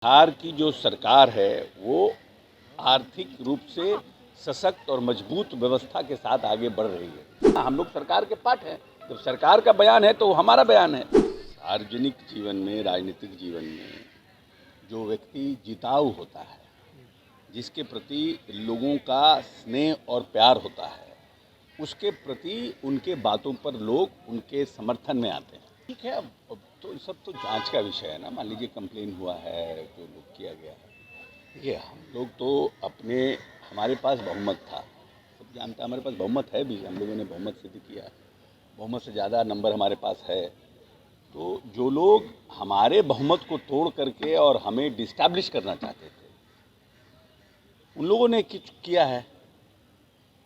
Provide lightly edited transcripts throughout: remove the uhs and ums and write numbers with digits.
बिहार की जो सरकार है वो आर्थिक रूप से सशक्त और मजबूत व्यवस्था के साथ आगे बढ़ रही है। हम लोग सरकार के पार्ट हैं। जब सरकार का बयान है तो वो हमारा बयान है। सार्वजनिक जीवन में, राजनीतिक जीवन में जो व्यक्ति जिताऊ होता है, जिसके प्रति लोगों का स्नेह और प्यार होता है, उसके प्रति उनके बातों पर लोग उनके समर्थन में आते हैं। ठीक है, अब तो सब तो जांच का विषय है ना। मान लीजिए कंप्लेन हुआ है, जो लोग किया गया है, ये हम लोग तो अपने, हमारे पास बहुमत था, सब जानते हैं हमारे पास बहुमत है भी, हम लोगों ने बहुमत सिद्ध किया, बहुमत से ज़्यादा नंबर हमारे पास है। तो जो लोग हमारे बहुमत को तोड़ करके और हमें डिस्टैब्लिश करना चाहते थे, उन लोगों ने कुछ किया है।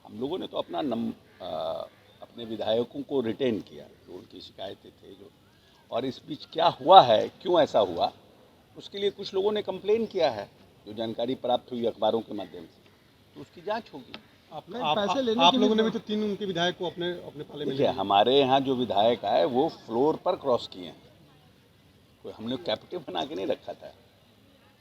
हम लोगों ने तो अपने विधायकों को रिटेन किया, जो उनकी शिकायतें थे जो, और इस बीच क्या हुआ है, क्यों ऐसा हुआ, उसके लिए कुछ लोगों ने कंप्लेन किया है, जो जानकारी प्राप्त हुई अखबारों के माध्यम से, तो उसकी जांच होगी। आप लोगों ने भी तो 3 उनके विधायक को अपने पाले में देखिए, हमारे यहाँ जो विधायक आए वो फ्लोर पर क्रॉस किए हैं। कोई हमने कैप्टिव बना के नहीं रखा था,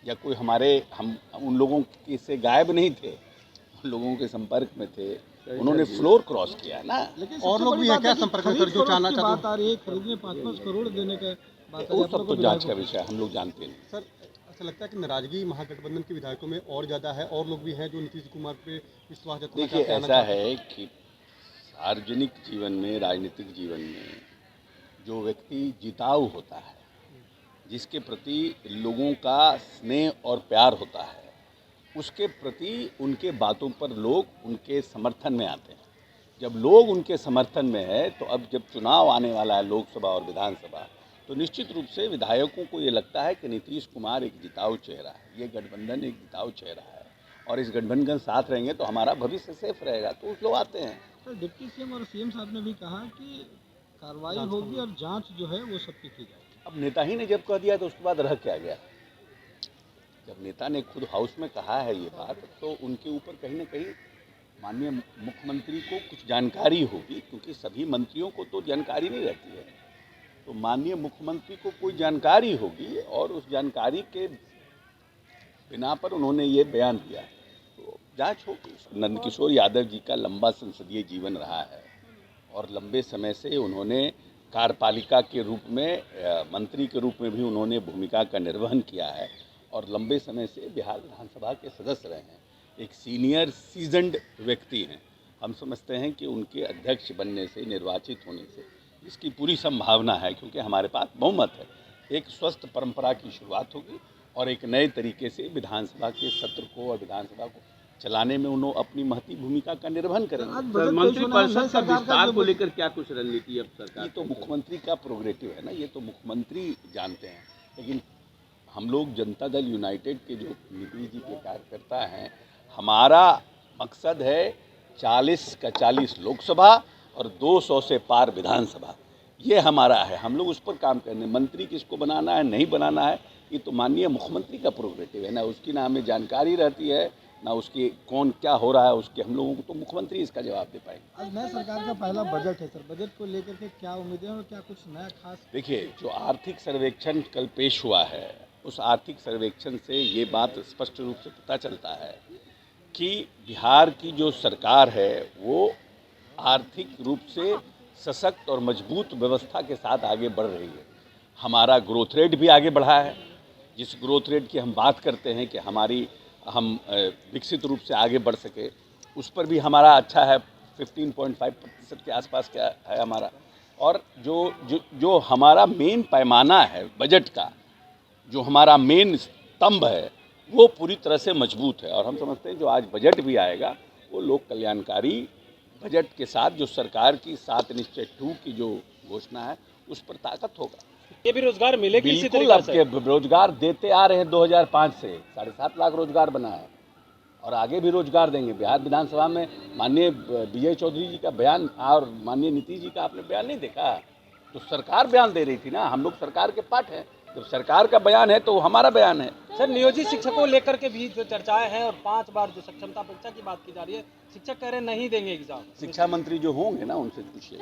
या कोई हम उन लोगों से गायब नहीं थे, उन लोगों के संपर्क में थे, उन्होंने फ्लोर क्रॉस किया है ना। और लोग भी है क्या संपर्क में, सर, जो चाहना चाहते आ रही है, खरीद में 5-5 करोड़ देने का बात वो सब तो जांच का विषय, हम लोग जानते नहीं। सर, ऐसा लगता है कि नाराजगी महागठबंधन के विधायकों में और ज़्यादा है, और लोग भी हैं जो नीतीश कुमार पे विश्वास जताना चाहते हैं। देखिए, ऐसा है कि सार्वजनिक जीवन में, राजनीतिक जीवन में जो व्यक्ति जिताऊ होता है, जिसके प्रति लोगों का स्नेह और प्यार होता है, उसके प्रति उनके बातों पर लोग उनके समर्थन में आते हैं। जब लोग उनके समर्थन में है, तो अब जब चुनाव आने वाला है, लोकसभा और विधानसभा, तो निश्चित रूप से विधायकों को ये लगता है कि नीतीश कुमार एक जिताऊ चेहरा है, ये गठबंधन एक जिताऊ चेहरा है, और इस गठबंधन साथ रहेंगे तो हमारा भविष्य सेफ रहेगा, तो उस लोग आते हैं। सर, डिप्टी सीएम और सीएम साहब ने भी कहा कि कार्रवाई होगी और जांच जो है वो सबकी की जाएगी। अब नेता ही ने जब कह दिया तो उसके बाद रह क्या गया। जब नेता ने खुद हाउस में कहा है ये बात, तो उनके ऊपर कहीं ना कहीं माननीय मुख्यमंत्री को कुछ जानकारी होगी, क्योंकि सभी मंत्रियों को तो जानकारी नहीं रहती है। तो माननीय मुख्यमंत्री को कोई जानकारी होगी, और उस जानकारी के बिना पर उन्होंने ये बयान दिया है, तो जांच होगी। नंदकिशोर यादव जी का लंबा संसदीय जीवन रहा है, और लंबे समय से उन्होंने कार्यपालिका के रूप में, मंत्री के रूप में भी उन्होंने भूमिका का निर्वहन किया है, और लंबे समय से बिहार विधानसभा के सदस्य रहे हैं। एक सीनियर सीजन्ड व्यक्ति हैं। हम समझते हैं कि उनके अध्यक्ष बनने से, निर्वाचित होने से इसकी पूरी संभावना है, क्योंकि हमारे पास बहुमत है। एक स्वस्थ परंपरा की शुरुआत होगी, और एक नए तरीके से विधानसभा के सत्र को और विधानसभा को चलाने में उन्होंने अपनी महती भूमिका का निर्वहन करेंगे। मंत्रिपरिषद का विस्तार को लेकर क्या कुछ रणनीति अब सरकार? ये तो मुख्यमंत्री का प्रोग्रेटिव है ना, ये तो मुख्यमंत्री जानते हैं। लेकिन हम लोग जनता दल यूनाइटेड के जो नीतीश जी के कार्यकर्ता हैं, हमारा मकसद है 40 का 40 लोकसभा और 200 से पार विधानसभा। ये हमारा है, हम लोग उस पर काम करने। मंत्री किसको बनाना है, नहीं बनाना है, ये तो माननीय मुख्यमंत्री का प्रोग्रेटिव है ना। उसकी ना हमें जानकारी रहती है, ना उसकी कौन क्या हो रहा है उसके, हम लोगों को तो मुख्यमंत्री इसका जवाब दे पाएंगे। आज नए सरकार का पहला बजट है सर, बजट को लेकर के क्या उम्मीदें और क्या कुछ नया खास? देखिए, जो आर्थिक सर्वेक्षण कल पेश हुआ है, उस आर्थिक सर्वेक्षण से ये बात स्पष्ट रूप से पता चलता है कि बिहार की जो सरकार है वो आर्थिक रूप से सशक्त और मजबूत व्यवस्था के साथ आगे बढ़ रही है। हमारा ग्रोथ रेट भी आगे बढ़ा है। जिस ग्रोथ रेट की हम बात करते हैं कि हम विकसित रूप से आगे बढ़ सके, उस पर भी हमारा अच्छा है। 15.5% के आसपास क्या है हमारा। और जो हमारा मेन पैमाना है बजट का, जो हमारा मेन स्तंभ है, वो पूरी तरह से मजबूत है। और हम समझते हैं जो आज बजट भी आएगा वो लोक कल्याणकारी बजट के साथ, जो सरकार की 7 निश्चय 2 की जो घोषणा है, उस पर ताकत होगा। ये भी रोजगार मिलेगी इसी बिल्कुल। तरीके अब से के रोजगार देते आ रहे हैं 2005 से, 7.5 लाख रोजगार बना है, और आगे भी रोजगार देंगे। बिहार विधानसभा में माननीय विजय चौधरी जी का बयान और माननीय नीतीश जी का आपने बयान नहीं देखा? तो सरकार बयान दे रही थी ना, हम लोग सरकार के पार्ट हैं। जब सरकार का बयान है तो हमारा बयान है। सर, नियोजित शिक्षकों को लेकर के भी जो चर्चाएं हैं, और 5 बार जो सक्षमता परीक्षा की बात की जा रही है, शिक्षक कह रहे हैं नहीं देंगे एग्जाम। शिक्षा मंत्री जो होंगे ना, उनसे पूछिए।